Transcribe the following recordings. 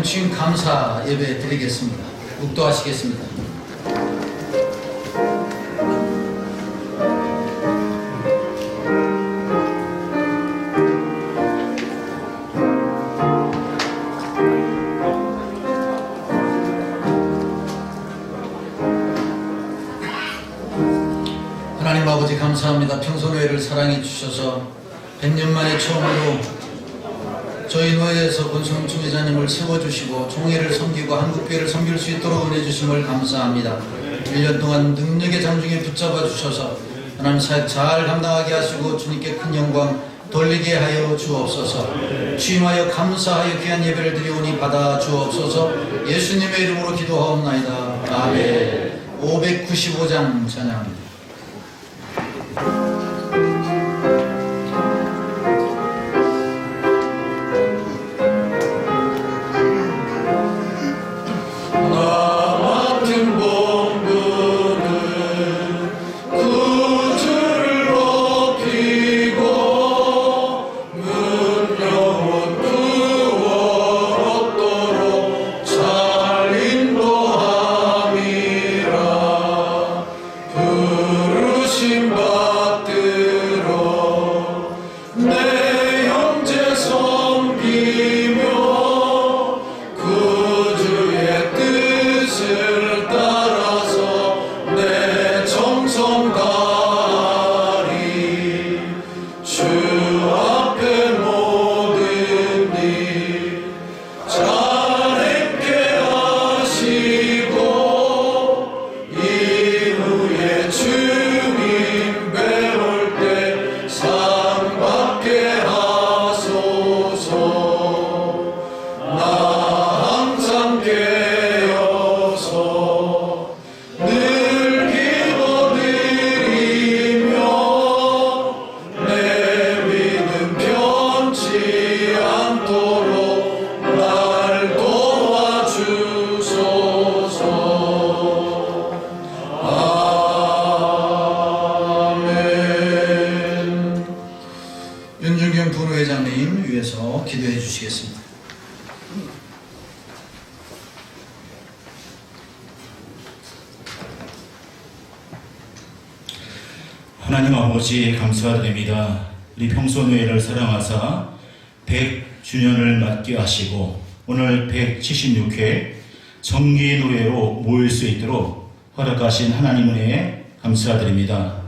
주인 감사 예배 드리겠습니다. 묵도하시겠습니다. 하나님 아버지 감사합니다. 평소노예를 사랑해 주셔서 100년 만에 처음으로 저희 노예에서 권순웅 총회장님을 세워주시고 총회를 섬기고 한국교회를 섬길 수 있도록 은혜 주심을 감사합니다. 1년 동안 능력의 장중에 붙잡아 주셔서 하나님 사역 잘 감당하게 하시고 주님께 큰 영광 돌리게 하여 주옵소서. 취임하여 감사하여 귀한 예배를 드리오니 받아 주옵소서. 예수님의 이름으로 기도하옵나이다. 아멘. 595장 찬양합니다. 윤중경 부회장님 위해서 기도해 주시겠습니다. 하나님 아버지 감사드립니다. 우리 평소노예를 사랑하사 100주년을 맞게 하시고 오늘 176회 정기노예로 모일 수 있도록 허락하신 하나님 은혜에 감사드립니다.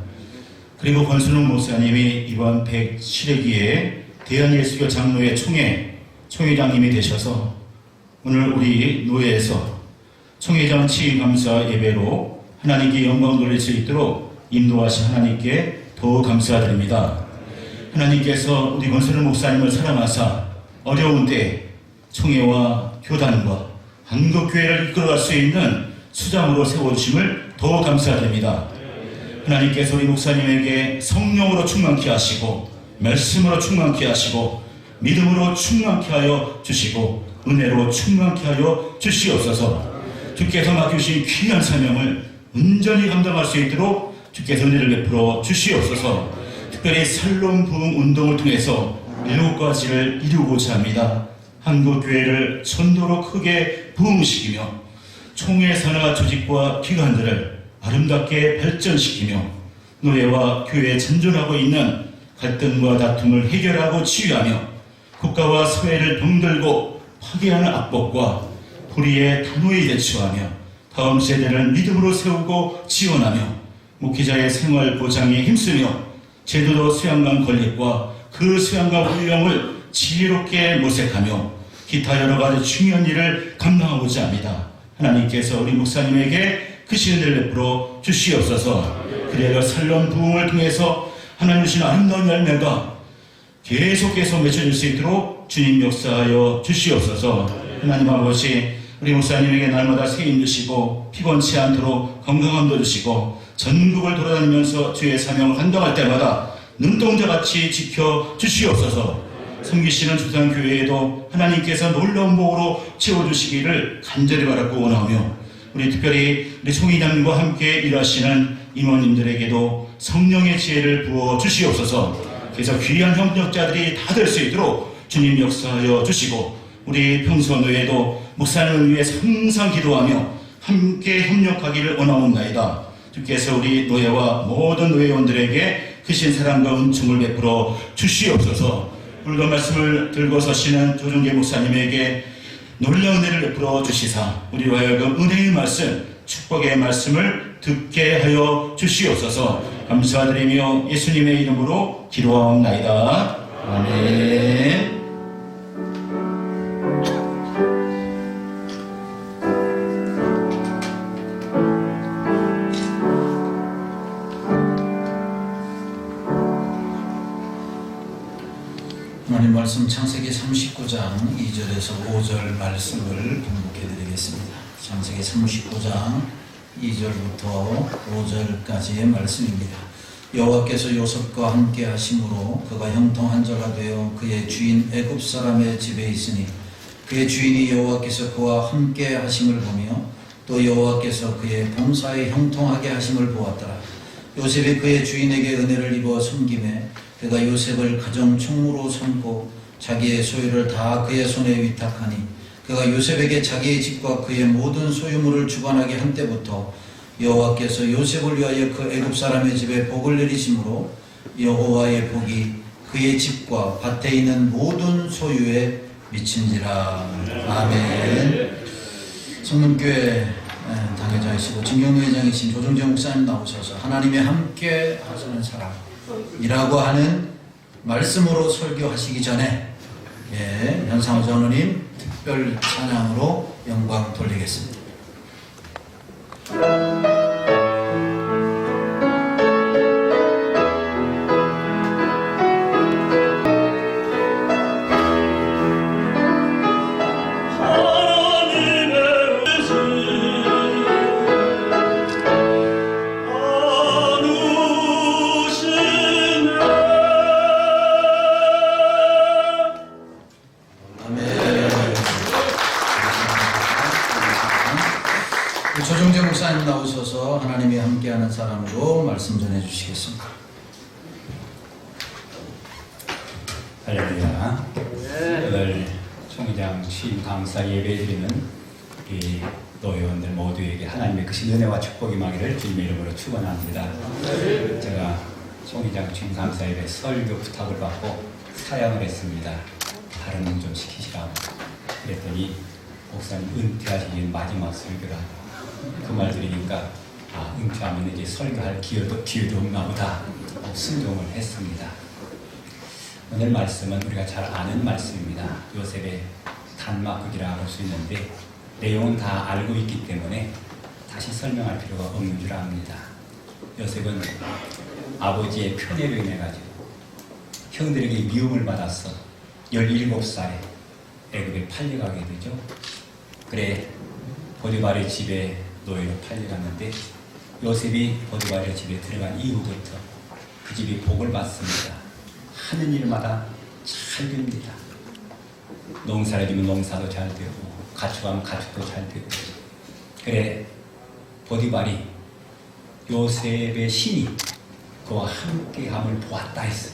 그리고 권순웅 목사님이 이번 107회기에 대한예수교 장로회 총회장님이 되셔서 오늘 우리 노예에서 총회장 취임 감사 예배로 하나님께 영광 돌릴 수 있도록 인도하신 하나님께 더욱 감사드립니다. 하나님께서 우리 권순웅 목사님을 사랑하사 어려운 때 총회와 교단과 한국교회를 이끌어갈 수 있는 수장으로 세워주심을 더욱 감사드립니다. 하나님께서 우리 목사님에게 성령으로 충만케 하시고 말씀으로 충만케 하시고 믿음으로 충만케 하여 주시고 은혜로 충만케 하여 주시옵소서. 주께서 맡기신 귀한 사명을 온전히 감당할 수 있도록 주께서 은혜를 베풀어 주시옵소서. 특별히 살롬 부흥 운동을 통해서 7가지를 이루고자 합니다. 한국교회를 전도로 크게 부흥시키며 총회 산하 조직과 기관들을 아름답게 발전시키며 노예와 교회에 전존하고 있는 갈등과 다툼을 해결하고 치유하며 국가와 사회를 병들고 파괴하는 악법과 불의의 단호히 대처하며 다음 세대를 믿음으로 세우고 지원하며 목회자의 생활 보장에 힘쓰며 제도도 수양관 건립과 그 수양관 운영을 지혜롭게 모색하며 기타 여러 가지 중요한 일을 감당하고자 합니다. 하나님께서 우리 목사님에게 크신 은혜를 베풀어 주시옵소서. 그리하여 살롬 부흥을 통해서 하나님 주신 아름다운 열매가 계속해서 맺혀질 수 있도록 주님 역사하여 주시옵소서. 하나님 아버지 우리 목사님에게 날마다 세임 주시고 피곤치 않도록 건강함도 주시고 전국을 돌아다니면서 주의 사명을 감당할 때마다 눈동자같이 지켜 주시옵소서. 섬기시는 주상교회에도 하나님께서 놀라운 복으로 채워주시기를 간절히 바라고 원하며 우리 특별히 우리 총회장님과 함께 일하시는 임원님들에게도 성령의 지혜를 부어 주시옵소서. 그래서 귀한 협력자들이 다 될 수 있도록 주님 역사하여 주시고 우리 평소노예도 목사님을 위해 항상 기도하며 함께 협력하기를 원하옵나이다. 주께서 우리 노예와 모든 노예원들에게 크신 사랑과 은총을 베풀어 주시옵소서. 붉은 말씀을 들고 서시는 조정계 목사님에게 놀라운 은혜를 베풀어 주시사 우리와 하여금 은혜의 말씀, 축복의 말씀을 듣게 하여 주시옵소서. 감사드리며 예수님의 이름으로 기도하옵나이다. 아멘. 하나님 말씀 창세기 39장 2절에서 5절 말씀을 반복해 드리겠습니다. 창세기 39장 2절부터 5절까지의 말씀입니다. 여호와께서 요셉과 함께 하심으로 그가 형통한 자가 되어 그의 주인 애굽 사람의 집에 있으니 그의 주인이 여호와께서 그와 함께 하심을 보며 또 여호와께서 그의 봉사에 형통하게 하심을 보았더라. 요셉이 그의 주인에게 은혜를 입어 섬김에 그가 요셉을 가정 총무로 삼고 자기의 소유를 다 그의 손에 위탁하니 그가 요셉에게 자기의 집과 그의 모든 소유물을 주관하게 한 때부터 여호와께서 요셉을 위하여 그 애굽 사람의 집에 복을 내리심으로 여호와의 복이 그의 집과 밭에 있는 모든 소유에 미친지라. 아멘. 성문교회 당회장이시고 진경회장이신 조정재 목사님 나오셔서 하나님의 함께 하시는 사람이라고 하는 말씀으로 설교하시기 전에 현상우 전우님 특별 찬양으로 영광 돌리겠습니다. 조정재 목사님 나오셔서 하나님이 함께하는 사람으로 말씀 전해 주시겠습니다. 할렐루야. 오늘 총회장 취임 감사 예배드리는 이 노회원들 모두에게 하나님의 크신 은혜와 축복이 임하기를 주님의 이름으로 축원합니다. 제가 총회장 취임 감사 예배 설교 부탁을 받고 사양을 했습니다. 발음 좀 시키시라고. 그랬더니 목사님 은퇴하시긴 마지막 설교라. 그 말 들으니까 은퇴하면 이제 설교할 기회도 없나 보다 순종을 했습니다. 오늘 말씀은 우리가 잘 아는 말씀입니다. 요셉의 단막극이라고 할 수 있는데 내용은 다 알고 있기 때문에 다시 설명할 필요가 없는 줄 압니다. 요셉은 아버지의 편애로 인해 가지고 형들에게 미움을 받아서 17살에 애굽에 팔려가게 되죠. 그래 보디발의 집에 노예로 팔려갔는데 요셉이 보디발의 집에 들어간 이후부터 그 집이 복을 받습니다. 하는 일마다 잘 됩니다. 농사를 지면 농사도 잘 되고 가축하면 가축도 잘 되고. 그래 보디발이 요셉의 신이 그와 함께함을 보았다 했어.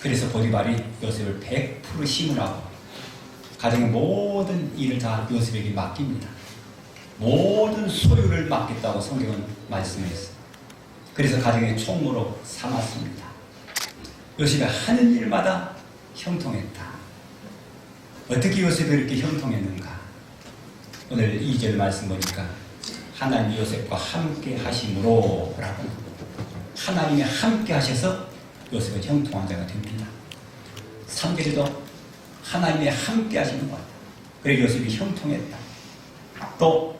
그래서 보디발이 요셉을 100% 신으라고 가정의 모든 일을 다 요셉에게 맡깁니다. 모든 소유를 맡겼다고 성경은 말씀했어요. 그래서 가정의 총무로 삼았습니다. 요셉이 하는 일마다 형통했다. 어떻게 요셉이 이렇게 형통했는가? 오늘 2절 말씀 보니까 하나님이 요셉과 함께 하심으로 라고 하나님이 함께 하셔서 요셉은 형통한 자가 됩니다. 3절에도 하나님이 함께 하시는 것. 그래 요셉이 형통했다. 또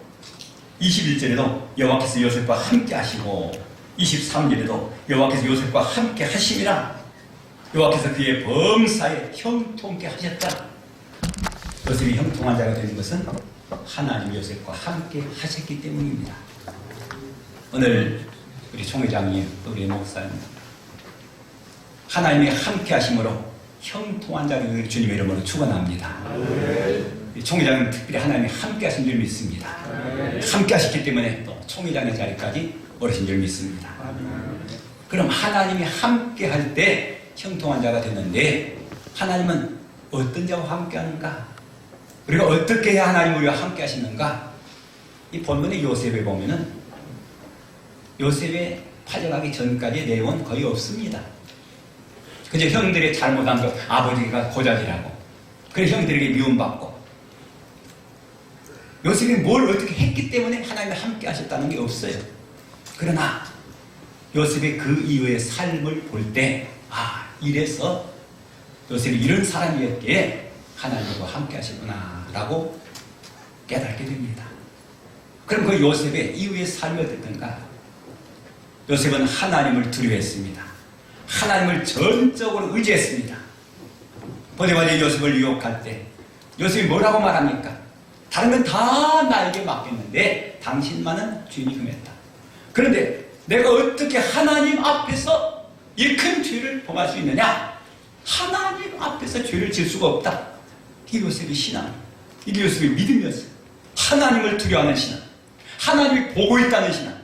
21절에도 여호와께서 요셉과 함께 하시고 23절에도 여호와께서 요셉과 함께 하심이라 여호와께서 그의 범사에 형통케 하셨다. 요셉이 형통한 자가 되는 것은 하나님 요셉과 함께 하셨기 때문입니다. 오늘 우리 총회장님, 우리 목사님 하나님이 함께 하심으로 형통한 자를 주님의 이름으로 축원합니다. 총회장은 특별히 하나님이 함께 하신 줄 믿습니다. 함께 하셨기 때문에 또 총회장의 자리까지 오르신 줄 믿습니다. 그럼 하나님이 함께 할 때 형통한 자가 됐는데 하나님은 어떤 자와 함께 하는가? 우리가 어떻게 해야 하나님 우리와 함께 하시는가? 이 본문의 요셉에 보면은 요셉의 파져가기 전까지의 내용은 거의 없습니다. 그저 형들의 잘못한 것, 아버지가 고자질하고, 그래서 형들에게 미움받고, 요셉이 뭘 어떻게 했기 때문에 하나님이 함께 하셨다는 게 없어요. 그러나 요셉의 그 이후의 삶을 볼 때, 아, 이래서 요셉이 이런 사람이었기에 하나님과 함께 하시구나 라고 깨닫게 됩니다. 그럼 그 요셉의 이후의 삶이 어땠던가? 요셉은 하나님을 두려워했습니다. 하나님을 전적으로 의지했습니다. 보디발이 요셉을 유혹할 때 요셉이 뭐라고 말합니까? 다른 건 다 나에게 맡겼는데 당신만은 주인이 금했다. 그런데 내가 어떻게 하나님 앞에서 이 큰 죄를 범할 수 있느냐? 하나님 앞에서 죄를 질 수가 없다. 이게 요셉의 신앙, 이게 요셉의 믿음이었어요. 하나님을 두려워하는 신앙, 하나님이 보고 있다는 신앙.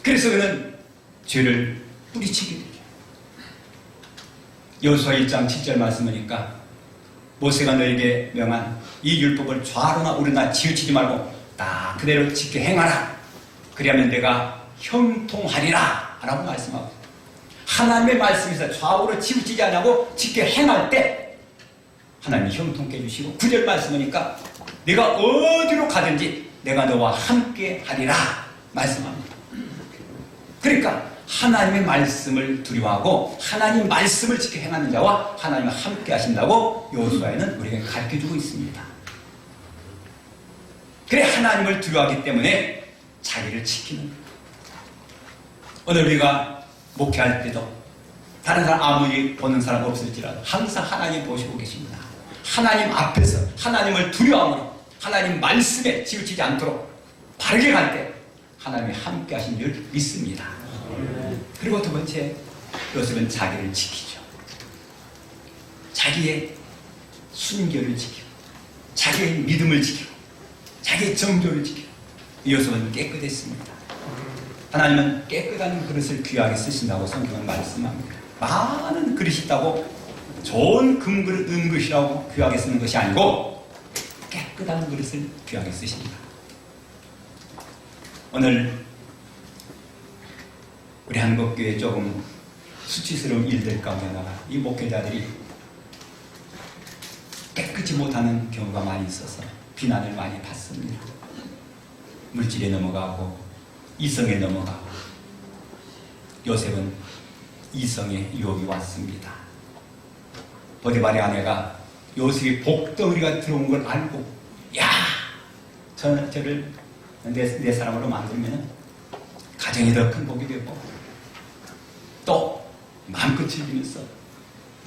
그래서 그는 죄를 뿌리치게 되죠. 여호수아 1장 7절 말씀하니까 모세가 너에게 명한 이 율법을 좌로나 우로나 치우치지 말고 딱 그대로 지켜 행하라. 그리하면 내가 형통하리라 라고 말씀하고, 하나님의 말씀에서 좌우로 치우치지 않고 지켜 행할 때 하나님이 형통케 해주시고, 9절 말씀하니까 내가 어디로 가든지 내가 너와 함께 하리라 말씀합니다. 그러니까 하나님의 말씀을 두려워하고 하나님 말씀을 지켜 행하는 자와 하나님과 함께 하신다고 여호수아에는 우리에게 가르쳐주고 있습니다. 그래, 하나님을 두려워하기 때문에 자기를 지키는 거예요. 오늘 우리가 목회할 때도 다른 사람 아무리 보는 사람 없을지라도 항상 하나님 보시고 계십니다. 하나님 앞에서 하나님을 두려워함으로 하나님 말씀에 치우치지 않도록 바르게 갈 때 하나님이 함께 하신 줄 믿습니다. 그리고 두 번째, 요셉은 자기를 지키죠. 자기의 순결을 지키고, 자기의 믿음을 지키고, 자기의 정조를 지키고, 요셉은 깨끗했습니다. 하나님은 깨끗한 그릇을 귀하게 쓰신다고 성경은 말씀합니다. 많은 그릇이 있다고 좋은 금그릇, 은그릇이라고 귀하게 쓰는 것이 아니고 깨끗한 그릇을 귀하게 쓰십니다. 오늘 우리 한국교회 조금 수치스러운 일들 가운데다가 이 목회자들이 깨끗이 못하는 경우가 많이 있어서 비난을 많이 받습니다. 물질에 넘어가고 이성에 넘어가고, 요셉은 이성의 유혹이 왔습니다. 보디발의 아내가 요셉이 복덩어리가 들어온 걸 알고, 야, 저를 내 사람으로 만들면 가정이 더 큰 복이 되고 또 마음껏 즐기면서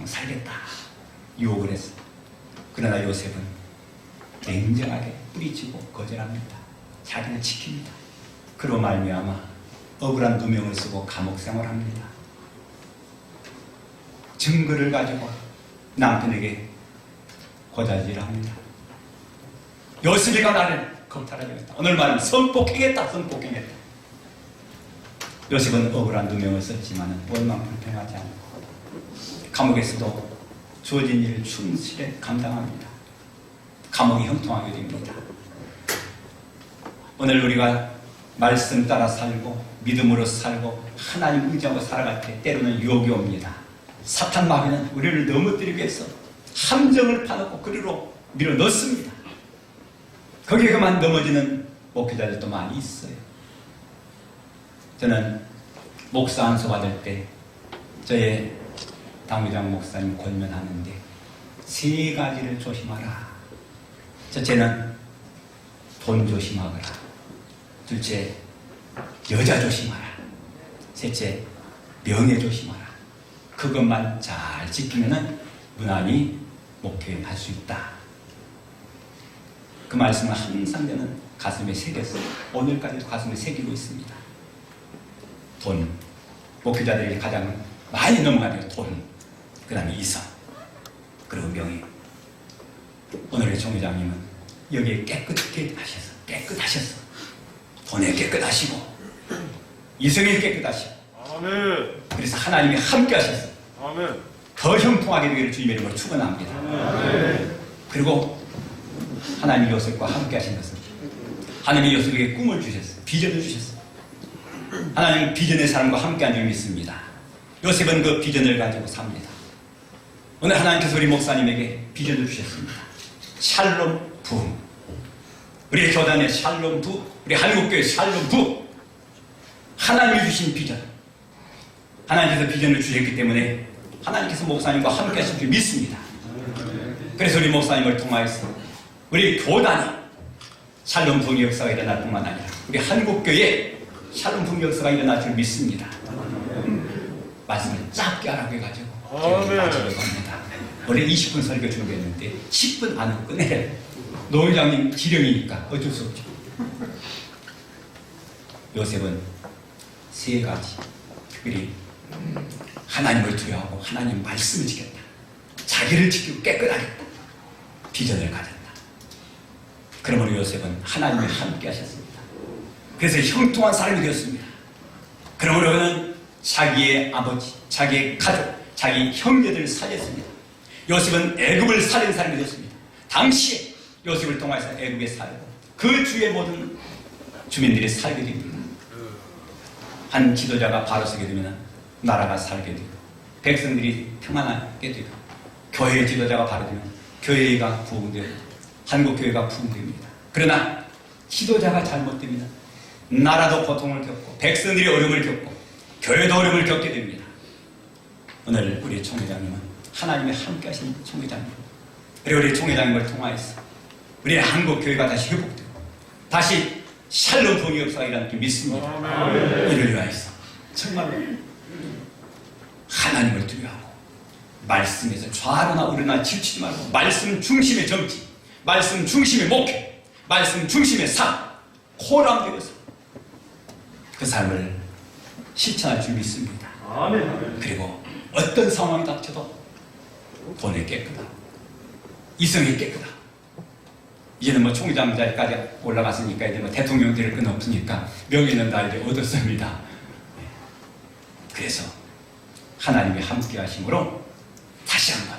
살겠다 유혹을 했어. 그러나 요셉은 냉정하게 뿌리치고 거절합니다. 자기를 지킵니다. 그로 말미암아 억울한 누명을 쓰고 감옥 생활합니다. 증거를 가지고 남편에게 고자질합니다. 요셉이가 나를 겁탈하겠다. 오늘 말하면 성폭행했다. 성폭행했다. 요셉은 억울한 누명을 썼지만 원망 불평하지 않고 감옥에서도 주어진 일을 충실히 감당합니다. 감옥이 형통하게 됩니다. 오늘 우리가 말씀 따라 살고 믿음으로 살고 하나님 의지하고 살아갈 때 때로는 유혹이 옵니다. 사탄 마귀는 우리를 넘어뜨리기 위해서 함정을 파놓고 그리로 밀어 넣습니다. 거기에 그만 넘어지는 목회자들도 많이 있어요. 저는 목사 안수 받을 때 저의 당회장 목사님 권면하는데 3가지를 조심하라. 첫째는 돈 조심하거라. 둘째, 여자 조심하라. 셋째, 명예 조심하라. 그것만 잘 지키면은 무난히 목회를 할 수 있다. 그 말씀을 항상 저는 가슴에 새겼어요. 오늘까지도 가슴에 새기고 있습니다. 돈, 목회자들이 가장 많이 넘어가는 게 돈, 그 다음에 이성, 그리고 명예. 오늘의 총회장님은 여기에 깨끗하셔서 돈에 깨끗하시고 이성에 깨끗하시고, 아멘. 그래서 하나님이 함께 하셔서 아멘. 더 형통하게 되기를 주님의 이름으로 축원합니다. 아멘. 그리고 하나님이 요셉과 함께 하신 것은 하나님이 요셉에게 꿈을 주셨어요. 비전을 주셨어요. 하나님은 비전의 사람과 함께 한 줄 믿습니다. 요셉은 그 비전을 가지고 삽니다. 오늘 하나님께서 우리 목사님에게 비전을 주셨습니다. 샬롬 부흥. 우리 교단의 샬롬 부, 우리 한국교회 샬롬 부. 하나님이 주신 비전. 하나님께서 비전을 주셨기 때문에 하나님께서 목사님과 함께 하신 줄 믿습니다. 그래서 우리 목사님을 통하여서 우리 교단이 샬롬 부흥의 역사가 일어날 뿐만 아니라 우리 한국교회에 샬롬 부흥의 역사가 일어날 줄 믿습니다. 말씀을 짧게 하라고 해가지고 마치려고 합니다. 원래 20분 설교 준비했는데 10분 안으로 끝내요. 노 회장님 지령이니까 어쩔 수 없죠. 요셉은 세 가지, 특별히 하나님을 두려워하고 하나님 말씀을 지켰다. 자기를 지키고 깨끗하겠다. 비전을 가졌다. 그러므로 요셉은 하나님과 함께 하셨습니다. 그래서 형통한 사람이 되었습니다. 그러므로 그는 자기의 아버지, 자기의 가족, 자기 형제들을 살렸습니다. 요셉은 애굽을 살린 사람이 되었습니다. 당시에 요셉을 통해서 애굽에 살고 그 주의 모든 주민들이 살게 됩니다. 한 지도자가 바로 서게 되면 나라가 살게 되고 백성들이 평안하게 되고 교회의 지도자가 바로 되면 교회가 부흥되고 한국교회가 부흥됩니다. 그러나 지도자가 잘못됩니다. 나라도 고통을 겪고 백성들이 어려움을 겪고 교회도 어려움을 겪게 됩니다. 오늘 우리 총회장님은 하나님의 함께 하신 총회장님, 그리고 우리 총회장님을 통하여서 우리 한국교회가 다시 회복되고 다시 샬롬 부흥의 역사가 일어날 줄 믿습니다. 이를 위하여서 정말로 하나님을 두려워하고 말씀에서 좌로나 우로나 치우치지 말고 말씀 중심의 정치, 말씀 중심의 목회, 말씀 중심의 삶, 코람되어서 그 삶을 실천할 줄 믿습니다. 그리고 어떤 상황이 닥쳐도 돈이 깨끗하고 이성이 깨끗하고 이제는 뭐 총장 자리까지 올라갔으니까 이제 뭐 대통령 될 건 없으니까 명예는 다 이제 얻었습니다. 그래서 하나님이 함께 하심으로 다시 한번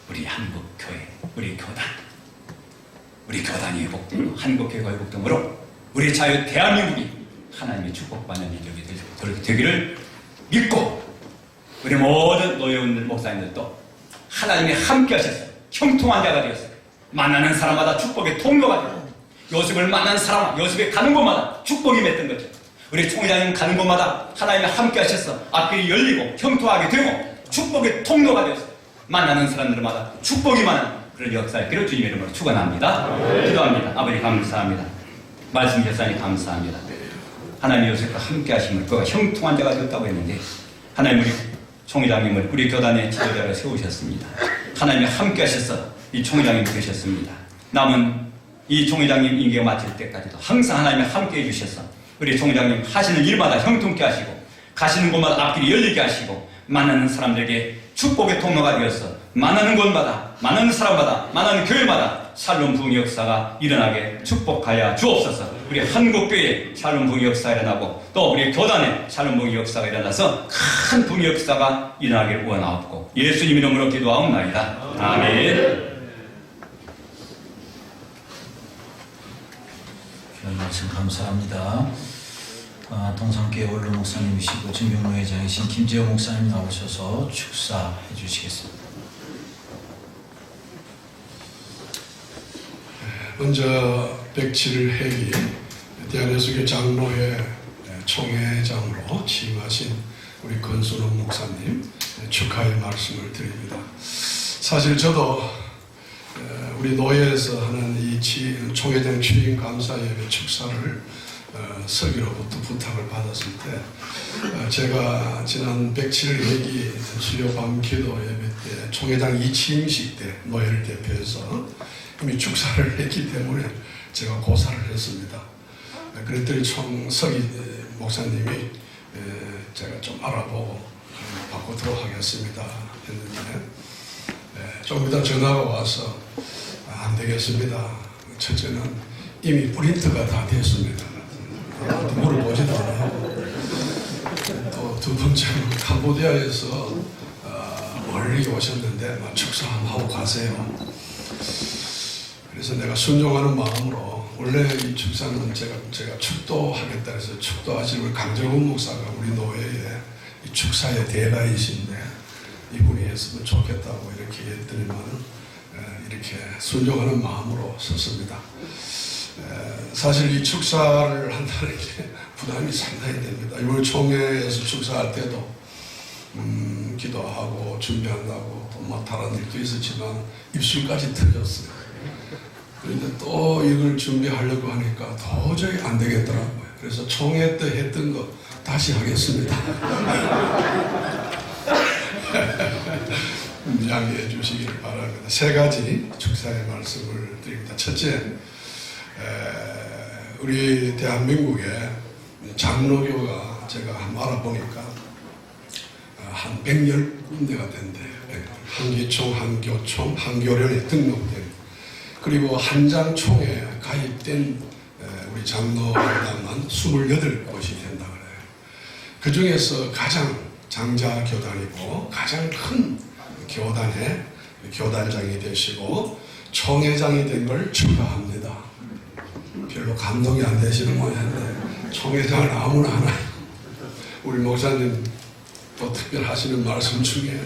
우리 한국교회, 우리 교단이 회복되고 한국교회가 회복됨으로 우리 자유 대한민국이 하나님의 축복받는 민족이 되기를 믿고 우리 모든 노예원들 목사님들도 하나님이 함께 하셔서 형통한 자가 되었어요. 만나는 사람마다 축복의 통로가 되고 요셉을 만난 사람, 요셉이 가는 곳마다 축복이 맺던 거죠. 우리 총회장님 가는 곳마다 하나님이 함께 하셔서 앞길이 열리고 형통하게 되고 축복의 통로가 되었어요. 만나는 사람들마다 축복이 많은 그런 역사의 길을 주님의 이름으로 축원합니다. 기도합니다. 아버지 감사합니다. 말씀 주셨사니 감사합니다. 하나님 요셉과 함께 하심을 그가 형통한 자가 되었다고 했는데 하나님 우리 총회장님을 우리 교단의 지도자로 세우셨습니다. 하나님이 함께 하셔서 이 총회장님이 되셨습니다. 남은 이 총회장님 임기가 마칠 때까지도 항상 하나님이 함께 해주셔서 우리 총회장님 하시는 일마다 형통케 하시고 가시는 곳마다 앞길이 열리게 하시고 만나는 사람들에게 축복의 통로가 되어서 만나는 곳마다 만나는 사람마다 만나는 교회마다 샬롬 부흥의 역사가 일어나게 축복하여 주옵소서. 우리 한국교회에 샬롬 부흥의 역사가 일어나고 또 우리 교단에 샬롬 부흥의 역사가 일어나서 큰 부흥의 역사가 일어나기를 원하옵고 예수님 이름으로 기도하옵나이다. 아멘. 귀한 말씀 감사합니다. 동산교회 원로 목사님이시고 증명노회장이신 김재호 목사님 나오셔서 축사해 주시겠습니다. 먼저 107회기 대한예수교 장로회 총회장으로 취임하신 우리 권순옥 목사님 축하의 말씀을 드립니다. 사실 저도 우리 노회에서 하는 이 총회장 취임 감사예배 축사를 설교로부터 부탁을 받았을 때 제가 지난 107회기 수요 밤 기도 예배 때 총회장 이취임식 때 노회를 대표해서 이미 축사를 했기 때문에 제가 고사를 했습니다. 그랬더니 서기 목사님이 제가 좀 알아보고 바꾸도록 하겠습니다 했는데 좀 이따 전화가 와서 안 되겠습니다. 첫째는 이미 프린트가 다 됐습니다. 물어보지도 않고 또 두 번째는 캄보디아에서 멀리 오셨는데 축사 한번 하고 가세요. 그래서 내가 순종하는 마음으로 원래 이 축사는 제가 축도하겠다 해서 축도하신 우리 강정훈 목사가 우리 노회의 이 축사의 대가이신데 이분이 했으면 좋겠다고 이렇게 했더니만은 이렇게 순종하는 마음으로 섰습니다. 사실 이 축사를 한다는 게 부담이 상당히 됩니다. 이번 총회에서 축사할 때도 기도하고 준비한다고 뭐 다른 일도 있었지만 입술까지 터졌어요. 그런데 또 이걸 준비하려고 하니까 도저히 안 되겠더라고요. 그래서 총회 때 했던 거 다시 하겠습니다. 양해해 주시기를 바랍니다. 세 가지 축사의 말씀을 드립니다. 첫째, 우리 대한민국의 장로교가 제가 한번 알아보니까 한 110군데가 된대요. 한기총, 한교총, 한교련에 등록된, 그리고 한장총에 가입된 우리 장로교단만 28곳이 된다 그래요. 그 중에서 가장 장자교단이고 가장 큰 교단의 교단장이 되시고 총회장이 된 걸 축하합니다. 별로 감동이 안 되시는 모양인데 총회장을 아무나 하나요. 우리 목사님 또 특별하시는 말씀 중에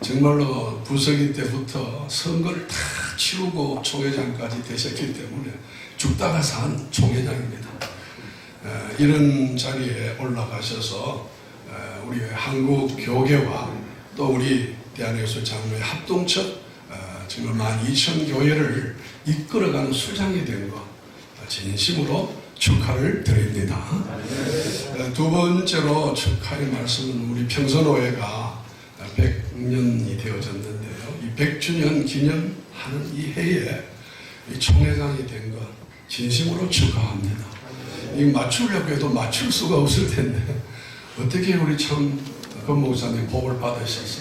정말로 부서기 때부터 선거를 다 치우고 총회장까지 되셨기 때문에 죽다가 산 총회장입니다. 이런 자리에 올라가셔서 우리 한국 교계와 또 우리 대한예수 장로의 합동첫 정말 12,000교회를 이끌어가는 수장이 된 것 진심으로 축하를 드립니다. 두 번째로 축하의 말씀은 우리 평선호회가 100년이 되어졌는데요. 이 100주년 기념하는 이 해에 이 총회장이 된 것 진심으로 축하합니다. 이 맞추려고 해도 맞출 수가 없을 텐데 어떻게 우리 참 권 목사님 복을 받으셔서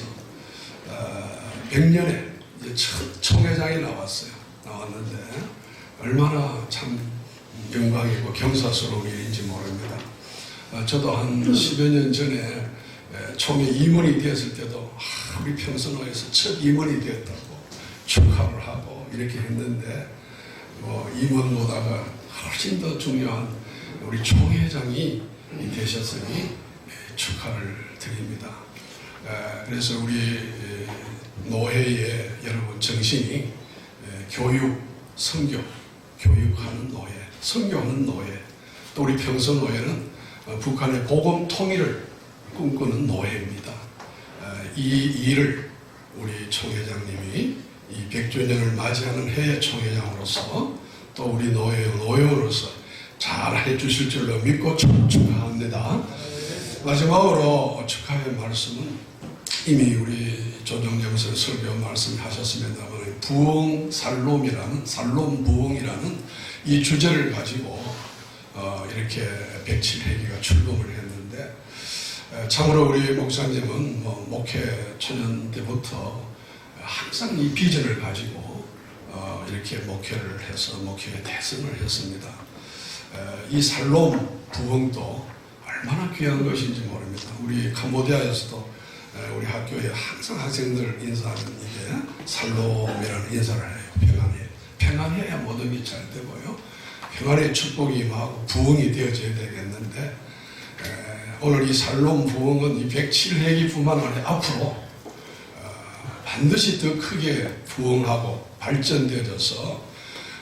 100년에 이제 첫 총회장이 나왔는데 얼마나 참 영광이고 경사스러운 일인지 모릅니다. 저도 한 10여 년 전에 총회 임원이 되었을 때도 우리 평선호에서 첫 임원이 되었다고 축하를 하고 이렇게 했는데 임원보다가 훨씬 더 중요한 우리 총회장이 되셨으니 축하를 드립니다. 그래서 우리 노회의 여러분 정신이 교육, 선교, 교육하는 노예, 선교하는 노예, 또 우리 평선노예는 북한의 복음 통일을 꿈꾸는 노예입니다. 이 일을 우리 총회장님이 이 100주년을 맞이하는 해의 총회장으로서 또 우리 노예원으로서 잘 해주실 줄로 믿고 축하합니다. 마지막으로 축하의 말씀은 이미 우리 조정정선 설교 말씀하셨습니다만 부흥 살롬이라는 살롬 부흥이라는 이 주제를 가지고 이렇게 107회기가 출범을 했는데 참으로 우리 목사님은 목회 초년 때부터 항상 이 비전을 가지고 이렇게 목회를 해서 목회에 대승을 했습니다. 이 살롬 부흥도 얼마나 귀한 것인지 모릅니다. 우리 캄보디아에서도 우리 학교에 항상 학생들 인사하는 이게 살롬이라는 인사를 해요. 평안해야 모든 게 잘 되고요. 평안의 축복이 임하고 부흥이 되어져야 되겠는데 오늘 이 살롬 부흥은 이 107회기뿐만 아니라 앞으로 반드시 더 크게 부흥하고 발전되어져서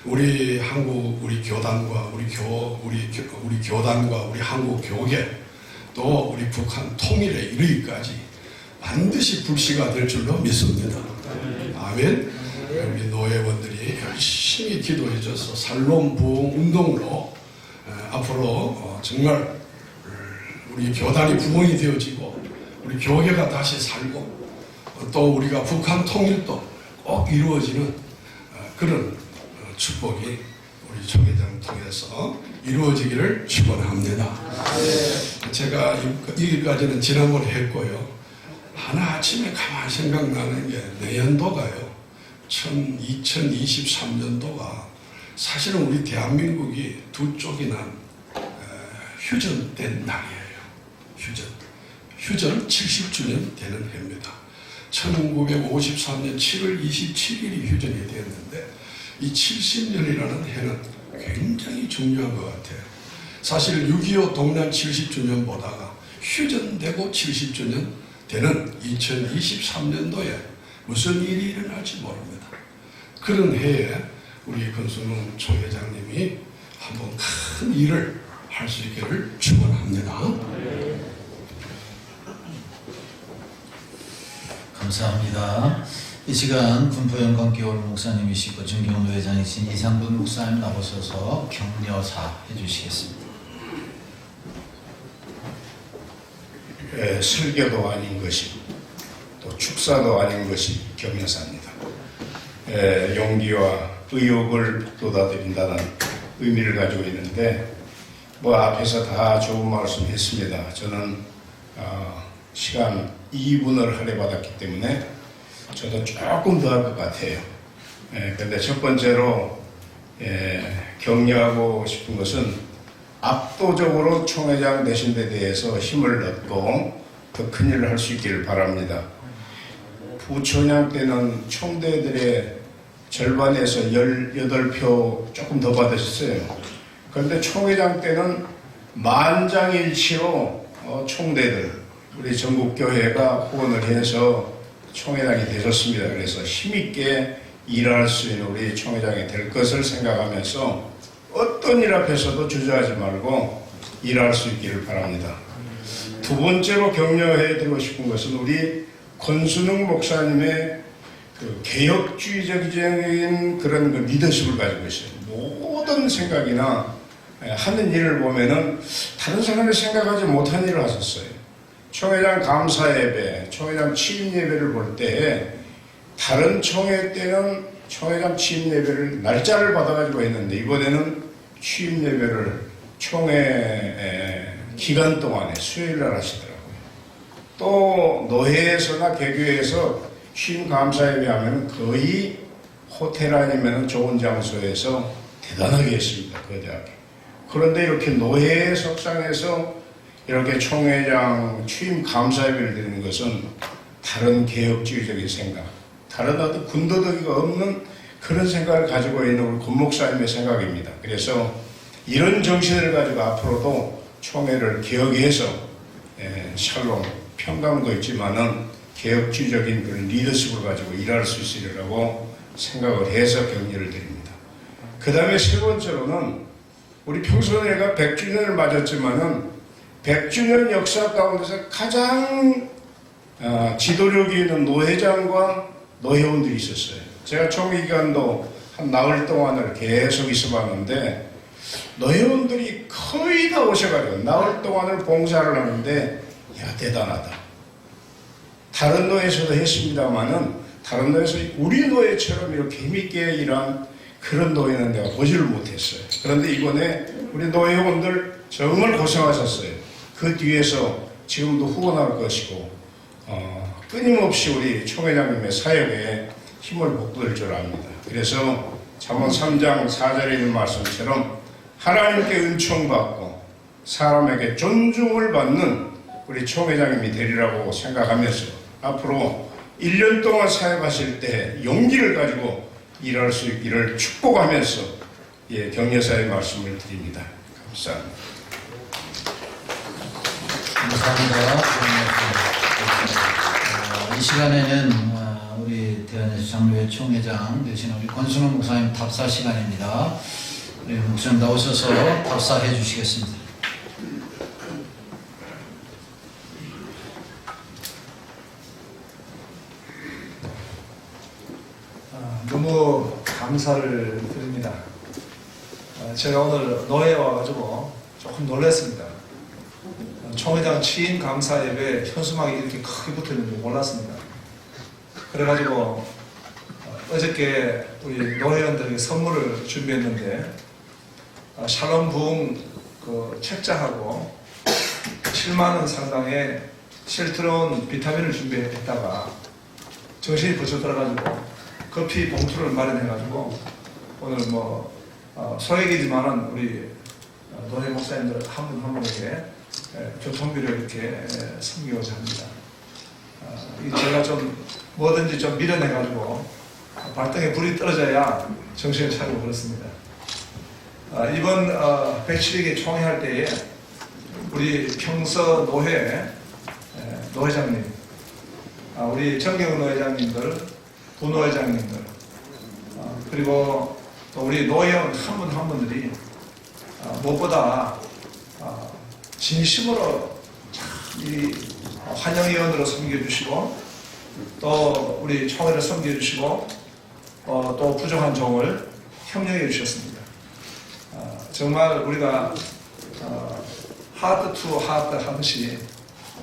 우리 한국 우리 교단과 우리 교단과 우리 한국 교계 또 우리 북한 통일에 이르기까지 반드시 불씨가 될 줄로 믿습니다. 아멘. 우리 노예원들이 열심히 기도해줘서 살롬 부흥 운동으로 앞으로 정말 우리 교단이 부흥이 되어지고 우리 교계가 다시 살고 또 우리가 북한 통일도 꼭 이루어지는 그런 축복이 우리 총회장 통해서 이루어지기를 축원합니다. 제가 여기까지는 지난번에 했고요. 하나아침에 가만히 생각나는 게 내년도가요. 2023년도가 사실은 우리 대한민국이 두 쪽이 난 휴전된 날이에요. 휴전 70주년 되는 해입니다. 1953년 7월 27일이 휴전이 되었는데 이 70년이라는 해는 굉장히 중요한 것 같아요. 사실 6.25 동란 70주년보다가 휴전되고 70주년 되는 2023년도에 무슨 일이 일어날지 모릅니다. 그런 해에 우리 권순웅 총회장님이 한번 큰 일을 할 수 있기를 축원합니다. 감사합니다. 이 시간 군포영광교회 목사님이시고 정경노회장이신 이상돈 목사님 나오셔서 격려사 해주시겠습니다. 설교도 아닌 것이 또 축사도 아닌 것이 격려사입니다. 용기와 의욕을 쏟아드린다는 의미를 가지고 있는데 앞에서 다 좋은 말씀 했습니다. 저는 시간 2분을 할애받았기 때문에 저도 조금 더 할 것 같아요. 근데 첫 번째로 격려하고 싶은 것은 압도적으로 총회장 되신 데 대해서 힘을 얻고 더 큰 일을 할 수 있기를 바랍니다. 부총장 때는 총대들의 절반에서 18표 조금 더 받으셨어요. 그런데 총회장 때는 만장일치로 총대들, 우리 전국교회가 후원을 해서 총회장이 되셨습니다. 그래서 힘있게 일할 수 있는 우리 총회장이 될 것을 생각하면서 어떤 일 앞에서도 주저하지 말고 일할 수 있기를 바랍니다. 두 번째로 격려해드리고 싶은 것은 우리 권순웅 목사님의 그 개혁주의적인 그런 그 리더십을 가지고 있어요. 모든 생각이나 하는 일을 보면은 다른 사람이 생각하지 못한 일을 하셨어요. 총회장 감사예배, 총회장 취임예배를 볼 때 다른 총회 때는 총회장 취임예배를 날짜를 받아가지고 했는데 이번에는 취임예배를 총회 기간 동안에 수요일날 하시더라고요. 또 노회에서나 개교에서 취임 감사예배 하면 거의 호텔 아니면 좋은 장소에서 대단하게 했습니다. 거대하게. 그런데 이렇게 노회 석상에서 이렇게 총회장 취임 감사예배를 드리는 것은 다른 개혁주의적인 생각, 다른 어떤 군더더기가 없는 그런 생각을 가지고 있는 우리 권 목사님의 생각입니다. 그래서 이런 정신을 가지고 앞으로도 총회를 개혁해서 샬롬, 평강도 있지만은 개혁주의적인 그런 리더십을 가지고 일할 수 있으리라고 생각을 해서 격려를 드립니다. 그 다음에 세 번째로는 우리 평소회가 100주년을 맞았지만은 100주년 역사 가운데서 가장 지도력이 있는 노회장과 노회원들이 있었어요. 제가 총회 기간도 한 나흘 동안을 계속 있어봤는데 노회원들이 거의 다 오셔가지고 나흘 동안을 봉사를 하는데 야 대단하다. 다른 노회에서도 했습니다마는 다른 노회에서 우리 노회처럼 이렇게 힘있게 일한 그런 노회는 내가 보지를 못했어요. 그런데 이번에 우리 노회원들 정말 고생하셨어요. 그 뒤에서 지금도 후원할 것이고 끊임없이 우리 총회장님의 사역에 힘을 북돋을 줄 압니다. 그래서 잠언 3장 4절에 있는 말씀처럼 하나님께 은총받고 사람에게 존중을 받는 우리 총회장님이 되리라고 생각하면서 앞으로 1년 동안 사역하실 때 용기를 가지고 일할 수 있기를 축복하면서 격려사의 말씀을 드립니다. 감사합니다. 감사합니다. 이 시간에는 우리 대한예수 장로회 총회장 되신 우리 권순웅 목사님 답사 시간입니다. 우리 목사님 나오셔서 답사해 주시겠습니다. 너무 감사를 드립니다. 제가 오늘 노회에 와가지고 조금 놀랐습니다. 총회장 취임 감사 예배 현수막이 이렇게 크게 붙어 있는 줄 몰랐습니다. 그래가지고 어저께 우리 노회원들에게 선물을 준비했는데 샬롬 부흥 그 책자하고 7만 원 상당의 실트론 비타민을 준비했다가 정신이 번쩍 들어가지고 커피 봉투를 마련해가지고 오늘 소액이지만은 우리 노회 목사님들 한 분 한 분에게 교통비를 이렇게 섬기고자 합니다. 제가 좀 뭐든지 좀 밀어내가지고 발등에 불이 떨어져야 정신을 차리고 그렇습니다. 이번 107기 총회할 때에 우리 평서 노회장님, 우리 정경훈 노회장님들, 부노회장님들, 그리고 또 우리 노회원 한 분 한 분들이 무엇보다 진심으로 이 환영위원으로 섬겨주시고 또 우리 총회를 섬겨주시고 또 부족한 종을 협력해 주셨습니다. 정말 우리가 하트 투 하트 하듯이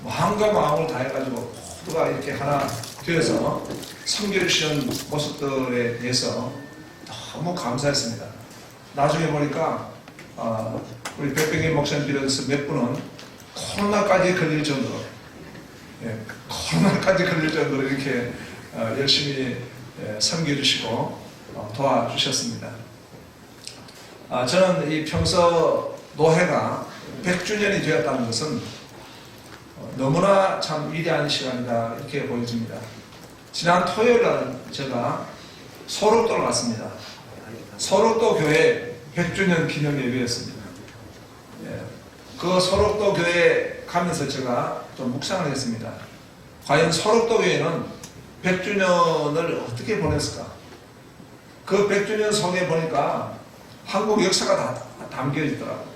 마음과 마음을 다해가지고 모두가 이렇게 하나 되어서 섬겨주시는 모습들에 대해서 너무 감사했습니다. 나중에 보니까 우리 백병인 목사님 비롯해서 몇 분은 코로나까지 걸릴 정도로 코로나까지 걸릴 정도로 이렇게 열심히 섬겨주시고 도와주셨습니다. 저는 이 평서 노회가 100주년이 되었다는 것은 너무나 참 위대한 시간이다 이렇게 보여집니다. 지난 토요일 날 제가 소록도를 갔습니다. 소록도 교회 100주년 기념 예배였습니다. 그 소록도 교회 가면서 제가 좀 묵상을 했습니다. 과연 소록도 교회는 100주년을 어떻게 보냈을까? 그 100주년 속에 보니까 한국 역사가 다 담겨 있더라고요.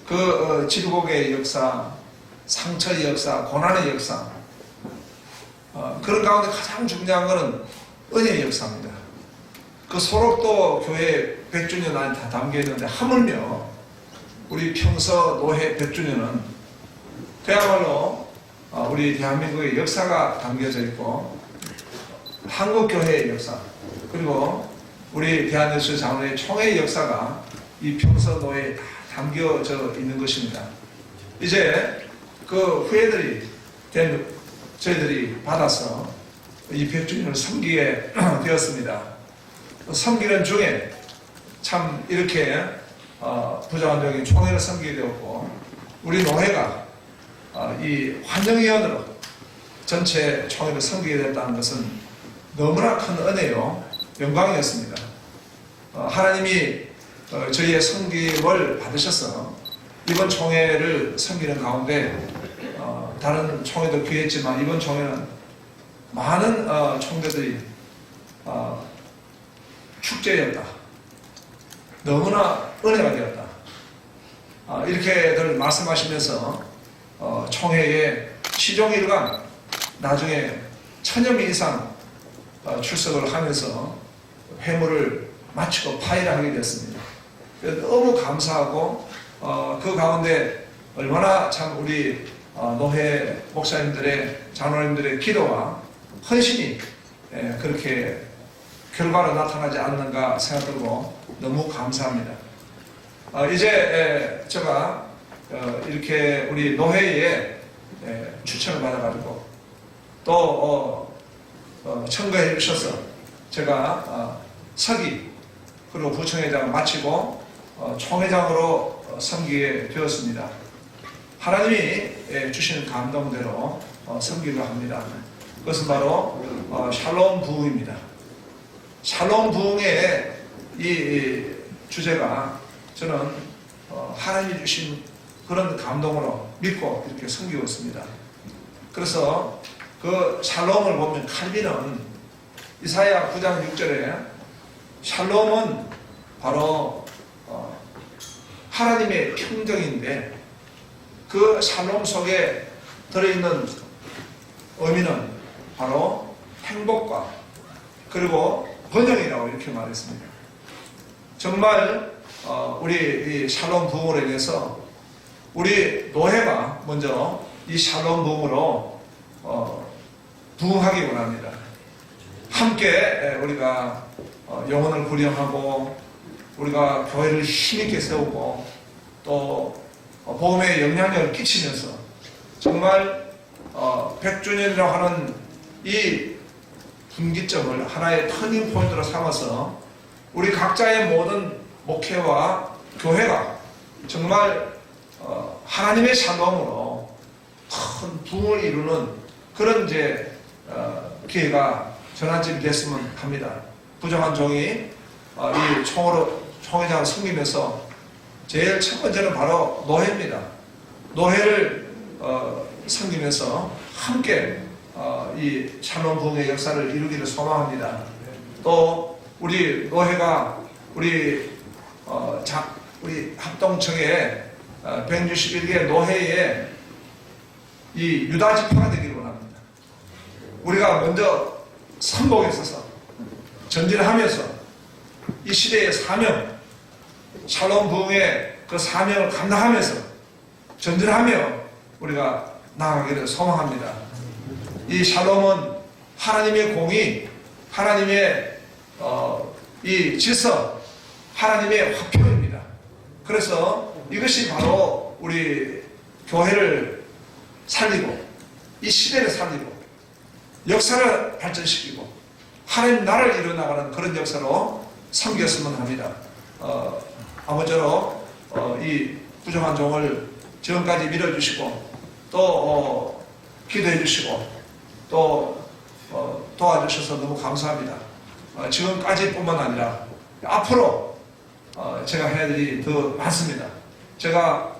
그 질곡의 역사, 상처의 역사, 고난의 역사, 그런 가운데 가장 중요한 것은 은혜의 역사입니다. 그 소록도 교회 100주년 안에 다 담겨 있는데 하물며 우리 평서 노회 100주년은 그야말로 우리 대한민국의 역사가 담겨져 있고 한국교회의 역사 그리고 우리 대한예수 장로의 총회의 역사가 이 평서 노회에 다 담겨져 있는 것입니다. 이제 그 후예들이 된 저희들이 받아서 이 100주년을 섬기게 되었습니다. 섬기는 중에 참 이렇게 부자원적인 총회를 섬기게 되었고 우리 노회가 이 환영위원으로 전체 총회를 섬기게 됐다는 것은 너무나 큰 은혜요 영광이었습니다. 하나님이 저희의 섬김을 받으셔서 이번 총회를 섬기는 가운데 다른 총회도 귀했지만 이번 총회는 많은 총회들이 축제였다. 너무나 은혜가 되었다. 이렇게들 말씀하시면서 총회에 시종일관 나중에 1000여 명 이상 출석을 하면서 회무를 마치고 파일을 하게 되었습니다. 너무 감사하고 그 가운데 얼마나 참 우리 노회 목사님들의 장로님들의 기도와 헌신이 그렇게 결과로 나타나지 않는가 생각들고 너무 감사합니다. 이제 제가 이렇게 우리 노회에 추천을 받아가지고 또 청구해 주셔서 제가 서기 그리고 부총회장을 마치고 총회장으로 섬기게 되었습니다. 하나님이 주시는 감동대로 섬기려 합니다. 그것은 바로 샬롬 부흥입니다. 샬롬 부흥의 이 주제가 저는 하나님이 주신 그런 감동으로 믿고 이렇게 섬기고 있습니다. 그래서 그 샬롬을 보면 칼빈은 이사야 9장 6절에 샬롬은 바로 하나님의 평정인데 그 샬롬 속에 들어있는 의미는 바로 행복과 그리고 번영이라고 이렇게 말했습니다. 정말 우리 이 샬롬 부흥으로 인해서 우리 노회가 먼저 이 샬롬 부흥으로 부흥하기 원합니다. 함께 우리가 영혼을 구령하고 우리가 교회를 힘있게 세우고 또 복음의 영향력을 끼치면서 정말 100주년이라고 하는 이 분기점을 하나의 터닝 포인트로 삼아서 우리 각자의 모든 목회와 교회가 정말 하나님의 샬롬으로 큰 부흥을 이루는 그런 이제 기회가 전환점이 됐으면 합니다. 부정한 종이 이 총회장을 섬기면서 제일 첫 번째는 바로 노회입니다. 노회를 섬기면서 함께 이 샬롬 부흥의 역사를 이루기를 소망합니다. 또 우리 노회가 우리 합동청의 161개 노회의 이 유다 지파가 되기를 원합니다. 우리가 먼저 선복에 서서 전진하면서 이 시대의 사명, 샬롬 부흥의 그 사명을 감당하면서 전진하며 우리가 나아가기를 소망합니다. 이 샬롬은 하나님의 공의, 하나님의 이 질서, 하나님의 화평입니다. 그래서 이것이 바로 우리 교회를 살리고 이 시대를 살리고 역사를 발전시키고 하나님 나라를 이루어나가는 그런 역사로 섬겼으면 합니다. 아무쪼록 이 부정한 종을 지금까지 밀어주시고 또 기도해 주시고 또 도와주셔서 너무 감사합니다. 지금까지뿐만 아니라 앞으로 제가 해야 될 일이 더 많습니다. 제가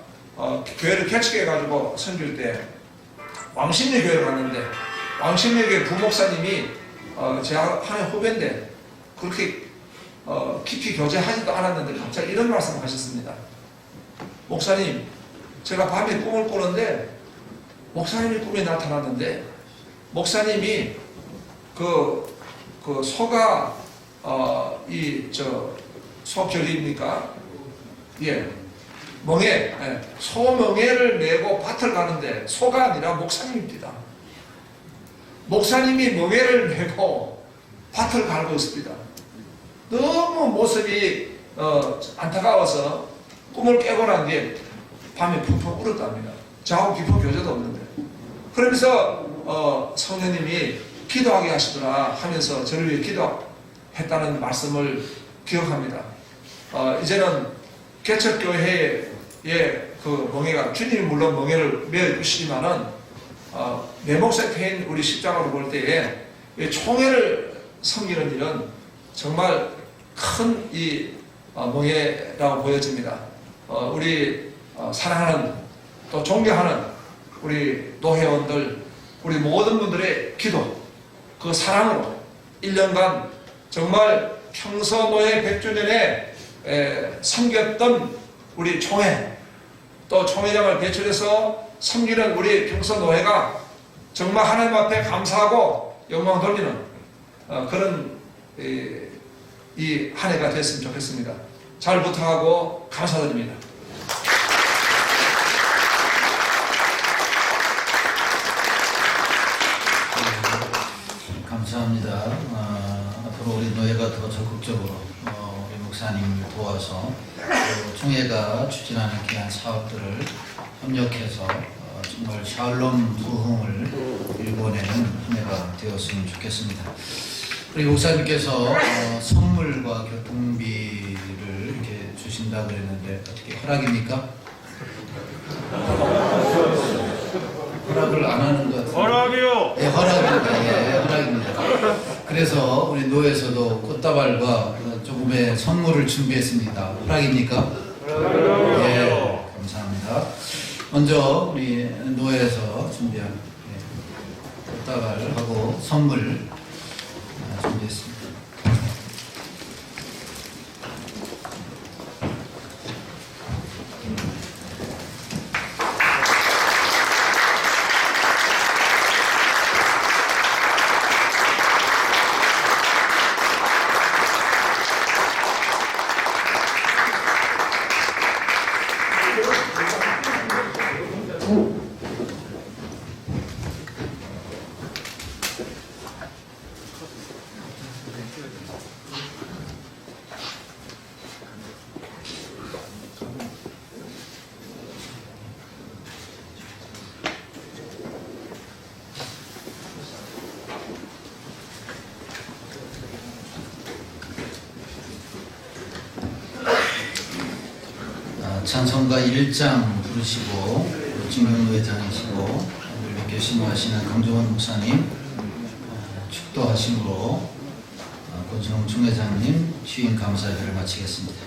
교회를 개척해가지고 선교일 때 왕십리 교회를 갔는데 왕십리 교회 부목사님이 제가 하나의 후배인데 그렇게 깊이 교제하지도 않았는데 갑자기 이런 말씀을 하셨습니다. 목사님, 제가 밤에 꿈을 꾸는데 목사님이 꿈에 나타났는데 목사님이 그 소가 소결입니까? 예, 멍에, 소멍에를 메고 밭을 가는데 소가 아니라 목사님입니다. 목사님이 멍에를 메고 밭을 갈고 있습니다. 너무 모습이 안타까워서 꿈을 깨고 난 뒤에 밤에 푹푹 울었답니다. 저하고 깊은 교제도 없는데. 그러면서 성령님이 기도하게 하시더라 하면서 저를 위해 기도했다는 말씀을 기억합니다. 이제는 개척교회의 그 멍에가 주님이 물론 멍에를 메어주시지만은 내 몫에 패인 우리 십자가로 볼 때에 총회를 섬기는 일은 정말 큰 이 멍에라고 보여집니다. 우리 사랑하는 또 존경하는 우리 노회원들, 우리 모든 분들의 기도, 그 사랑으로 1년간 정말 평서노회 100주년에 섬겼던 우리 총회, 또 총회장을 배출해서 섬기는 우리 평서노회가 정말 하나님 앞에 감사하고 영광 돌리는 그런 이 한 해가 됐으면 좋겠습니다. 잘 부탁하고 감사드립니다. 감사합니다. 앞으로 우리 노회가 더 적극적으로 우리 목사님을 도와서 또 총회가 추진하는 귀한 사업들을 협력해서 정말 샬롬 부흥을 일궈내는 한 해가 되었으면 좋겠습니다. 우리 목사님께서 선물과 교통비를 이렇게 주신다고 그랬는데 어떻게 허락입니까? 허락을 안 하는 것 같아요. 허락이요. 예, 허락입니다. 예, 허락입니다. 그래서 우리 노회에서도 꽃다발과 조금의 선물을 준비했습니다. 허락입니까? 예, 감사합니다. 먼저 우리 노회에서 준비한 꽃다발하고 선물 준비했습니다. 찬송가 1장 부르시고 김영우 회장이시고 열심히 하시는 강종원 목사님 축도하심으로 권성웅 총회장님 취임 감사회를 마치겠습니다.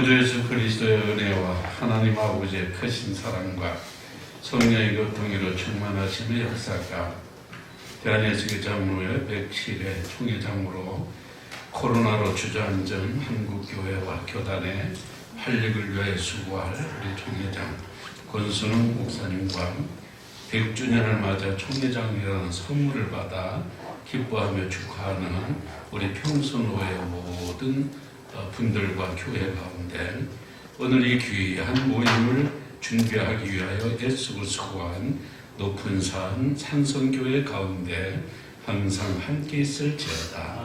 구주 예수 그리스도의 은혜와 하나님 아버지의 크신 사랑과 성령의 교통으로 충만하심의 역사가 대한예수교장로회 107회 총회장으로 코로나로 주저앉은 한국교회와 교단의 활력을 위해 수고할 우리 총회장 권순웅 목사님과 100주년을 맞아 총회장이라는 선물을 받아 기뻐하며 축하하는 우리 평소노회 모든 분들과 교회 가운데 오늘 이 귀한 모임을 준비하기 위하여 애쓰고 수고한 높은 산 산성교회 가운데 항상 함께 있을지어다.